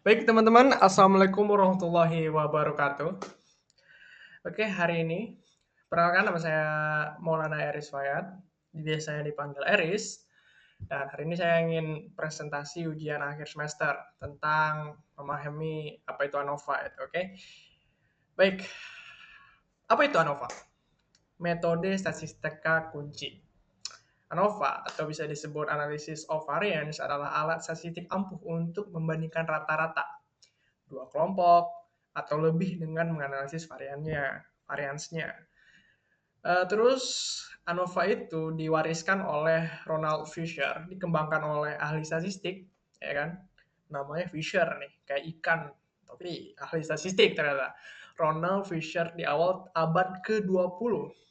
Baik teman-teman, Assalamualaikum warahmatullahi wabarakatuh. Oke, hari ini perkenalkan nama saya Maulana Eris Fayad, biasanya dipanggil Eris. Dan hari ini saya ingin presentasi ujian akhir semester tentang memahami apa itu ANOVA itu, oke? Baik, apa itu ANOVA? Metode statistika kunci. ANOVA atau bisa disebut analysis of variance adalah alat statistik ampuh untuk membandingkan rata-rata dua kelompok atau lebih dengan menganalisis variansnya. Terus ANOVA itu diwariskan oleh Ronald Fisher, dikembangkan oleh ahli statistik, ya kan? Namanya Fisher nih, kayak ikan, tapi ahli statistik ternyata. Ronald Fisher di awal abad ke-20.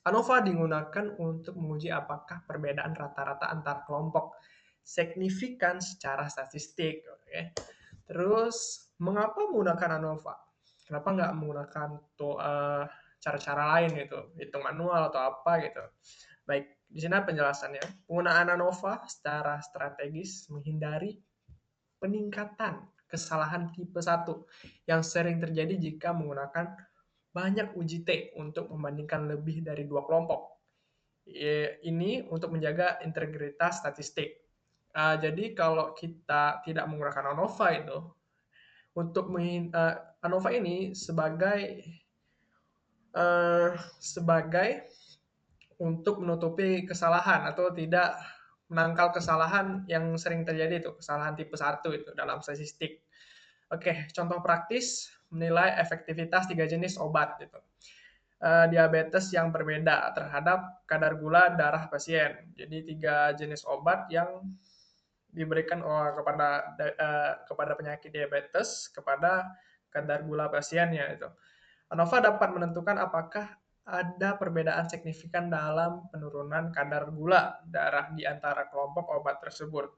ANOVA digunakan untuk menguji apakah perbedaan rata-rata antar kelompok signifikan secara statistik. Oke. Terus, mengapa menggunakan ANOVA? Kenapa nggak menggunakan cara-cara lain gitu, hitung manual atau apa gitu. Baik, di sini penjelasannya. Penggunaan ANOVA secara strategis menghindari peningkatan kesalahan tipe 1 yang sering terjadi jika menggunakan banyak uji T untuk membandingkan lebih dari dua kelompok. Ini untuk menjaga integritas statistik. Jadi kalau kita tidak menggunakan ANOVA itu, untuk ANOVA ini sebagai untuk menutupi kesalahan atau tidak menangkal kesalahan yang sering terjadi itu, kesalahan tipe 1 itu dalam statistik. Oke, contoh praktis menilai efektivitas 3 jenis obat gitu. Diabetes yang berbeda terhadap kadar gula darah pasien. Jadi 3 jenis obat yang diberikan kepada penyakit diabetes kepada kadar gula pasiennya itu. ANOVA dapat menentukan apakah ada perbedaan signifikan dalam penurunan kadar gula darah di antara kelompok obat tersebut.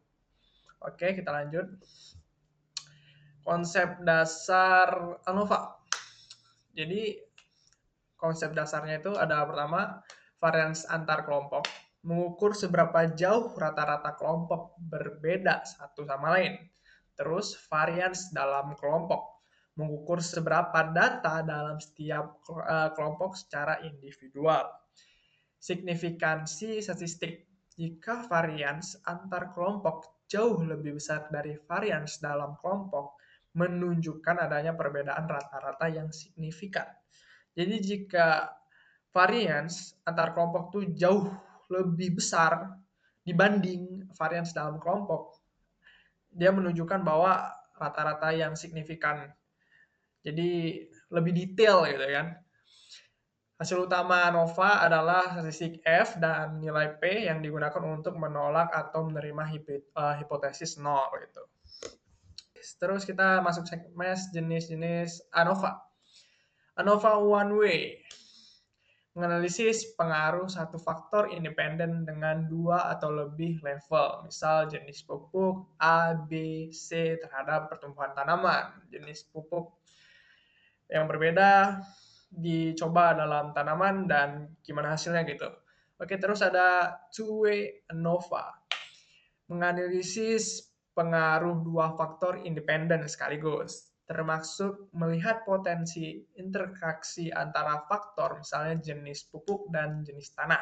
Oke, kita lanjut. Konsep dasar ANOVA. Jadi, konsep dasarnya itu ada pertama, varians antar kelompok. Mengukur seberapa jauh rata-rata kelompok berbeda satu sama lain. Terus, varians dalam kelompok. Mengukur seberapa data dalam setiap kelompok secara individual. Signifikansi statistik. Jika varians antar kelompok jauh lebih besar dari varians dalam kelompok, menunjukkan adanya perbedaan rata-rata yang signifikan. Jadi jika varians antar kelompok tuh jauh lebih besar dibanding varians dalam kelompok, dia menunjukkan bahwa rata-rata yang signifikan. Jadi lebih detail gitu kan. Hasil utama ANOVA adalah statistik F dan nilai P yang digunakan untuk menolak atau menerima hipotesis nol gitu. Terus kita masuk segmen jenis-jenis ANOVA. ANOVA one way menganalisis pengaruh satu faktor independen dengan dua atau lebih level. Misal jenis pupuk A, B, C terhadap pertumbuhan tanaman. Jenis pupuk yang berbeda dicoba dalam tanaman dan gimana hasilnya gitu. Oke, terus ada two-way ANOVA. Menganalisis pengaruh dua faktor independen sekaligus, termasuk melihat potensi interaksi antara faktor, misalnya jenis pupuk dan jenis tanah.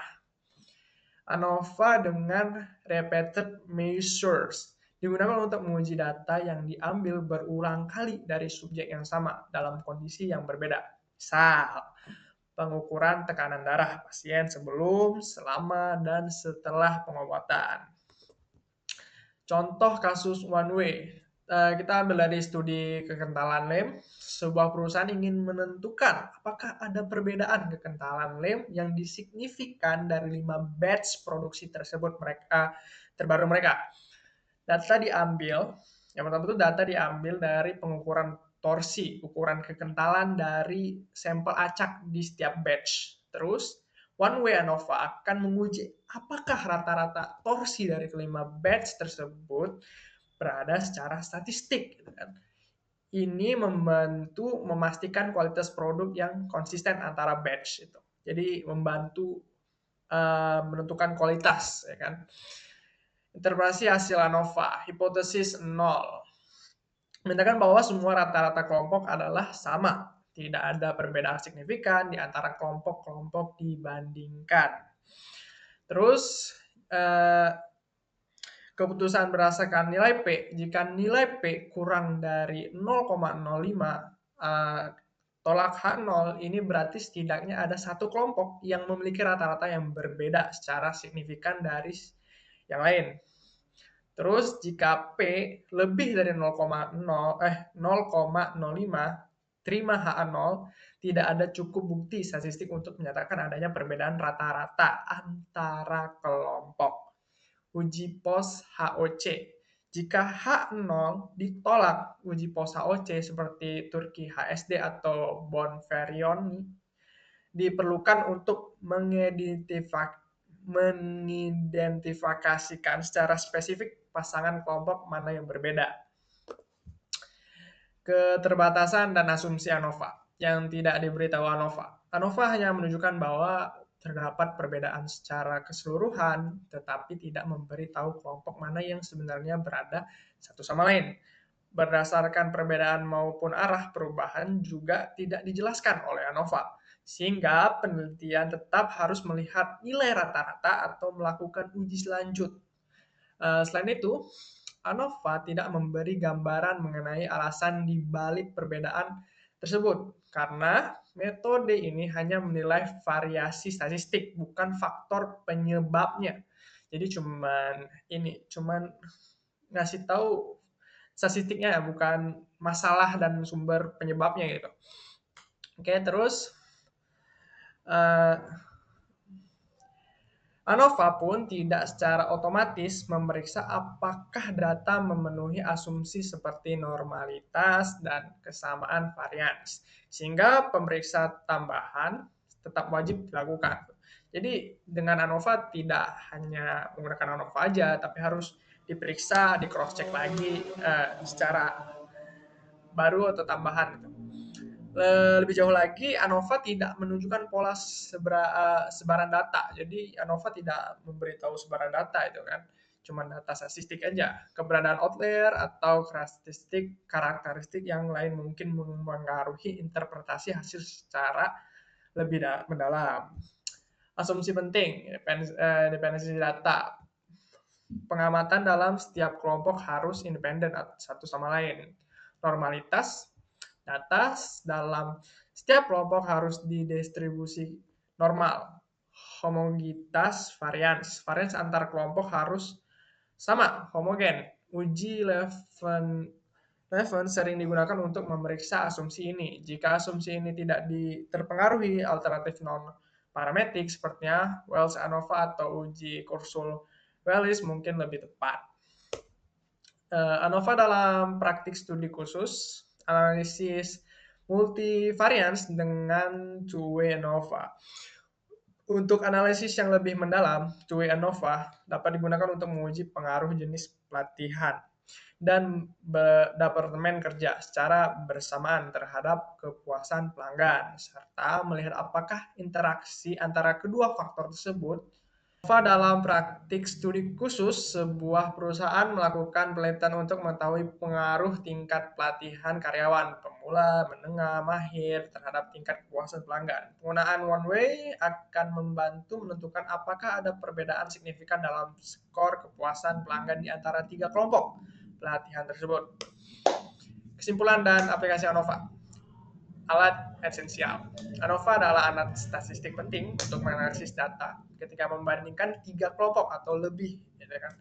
ANOVA dengan repeated measures digunakan untuk menguji data yang diambil berulang kali dari subjek yang sama dalam kondisi yang berbeda. Misal, pengukuran tekanan darah pasien sebelum, selama, dan setelah pengobatan. Contoh kasus one way, kita ambil dari studi kekentalan lem. Sebuah perusahaan ingin menentukan apakah ada perbedaan kekentalan lem yang disignifikan dari 5 batch produksi tersebut terbaru mereka. Data diambil, yang pertama itu data diambil dari pengukuran torsi, ukuran kekentalan dari sampel acak di setiap batch. Terus one way ANOVA akan menguji apakah rata-rata torsi dari kelima batch tersebut berada secara statistik. Gitu kan. Ini membantu memastikan kualitas produk yang konsisten antara batch itu. Jadi membantu menentukan kualitas, ya kan. Interpretasi hasil ANOVA, hipotesis 0. menyatakan bahwa semua rata-rata kelompok adalah sama. Tidak ada perbedaan signifikan di antara kelompok-kelompok dibandingkan. Terus, keputusan berdasarkan nilai P, jika nilai P kurang dari 0,05, tolak H0, ini berarti setidaknya ada satu kelompok yang memiliki rata-rata yang berbeda secara signifikan dari yang lain. Terus jika P lebih dari 0,05, terima HA0, tidak ada cukup bukti statistik untuk menyatakan adanya perbedaan rata-rata antara kelompok. Uji pos HOC. Jika H0 ditolak uji pos HOC seperti Turki HSD atau Bonferrioni, diperlukan untuk mengidentifikasikan secara spesifik pasangan kelompok mana yang berbeda. Keterbatasan dan asumsi ANOVA yang tidak diberitahu ANOVA. ANOVA hanya menunjukkan bahwa terdapat perbedaan secara keseluruhan, tetapi tidak memberitahu kelompok mana yang sebenarnya berada satu sama lain. Berdasarkan perbedaan maupun arah perubahan juga tidak dijelaskan oleh ANOVA, sehingga penelitian tetap harus melihat nilai rata-rata atau melakukan uji selanjut. Selain itu, ANOVA tidak memberi gambaran mengenai alasan di balik perbedaan tersebut, karena metode ini hanya menilai variasi statistik, bukan faktor penyebabnya. Jadi cuman ngasih tahu statistiknya, bukan masalah dan sumber penyebabnya gitu. Oke, terus ANOVA pun tidak secara otomatis memeriksa apakah data memenuhi asumsi seperti normalitas dan kesamaan varians, sehingga pemeriksa tambahan tetap wajib dilakukan. Jadi dengan ANOVA tidak hanya menggunakan ANOVA aja, tapi harus diperiksa, di cross check lagi secara baru atau tambahan. Lebih jauh lagi, ANOVA tidak menunjukkan pola sebaran data. Jadi ANOVA tidak memberitahu sebaran data itu kan, cuma data statistik aja. Keberadaan outlier atau karakteristik yang lain mungkin mempengaruhi interpretasi hasil secara lebih mendalam. Asumsi penting, dependensi data. Pengamatan dalam setiap kelompok harus independen satu sama lain. Normalitas, data dalam setiap kelompok harus didistribusi normal. Homogitas varians. Varians antar kelompok harus sama, homogen. Uji Leven sering digunakan untuk memeriksa asumsi ini. Jika asumsi ini tidak terpengaruhi alternatif non-parametrik sepertinya Wells ANOVA atau uji Kurzweil-Wallis mungkin lebih tepat. ANOVA dalam praktik studi khusus, analisis multivarians dengan two-way ANOVA. Untuk analisis yang lebih mendalam, two-way ANOVA dapat digunakan untuk menguji pengaruh jenis pelatihan dan departemen kerja secara bersamaan terhadap kepuasan pelanggan, serta melihat apakah interaksi antara kedua faktor tersebut. Dalam praktik studi khusus, sebuah perusahaan melakukan penelitian untuk mengetahui pengaruh tingkat pelatihan karyawan pemula, menengah, mahir terhadap tingkat kepuasan pelanggan. Penggunaan one way akan membantu menentukan apakah ada perbedaan signifikan dalam skor kepuasan pelanggan di antara tiga kelompok pelatihan tersebut. Kesimpulan dan aplikasi ANOVA. Alat esensial. ANOVA adalah alat statistik penting untuk menganalisis data ketika membandingkan tiga kelompok atau lebih, gitu kan.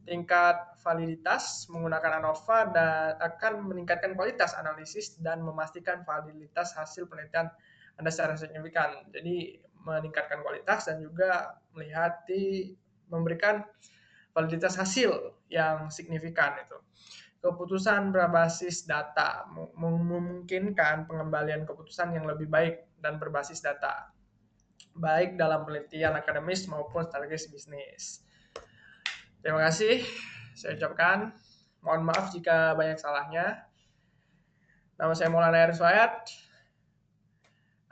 Tingkat validitas menggunakan ANOVA dan akan meningkatkan kualitas analisis dan memastikan validitas hasil penelitian Anda secara signifikan. Jadi meningkatkan kualitas dan juga memberikan validitas hasil yang signifikan itu. Keputusan berbasis data memungkinkan pengembalian keputusan yang lebih baik dan berbasis data, baik dalam penelitian akademis maupun strategis bisnis. Terima kasih, saya ucapkan. Mohon maaf jika banyak salahnya. Nama saya Maulana Eris Wayat.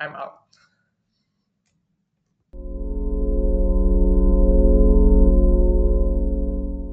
I'm out.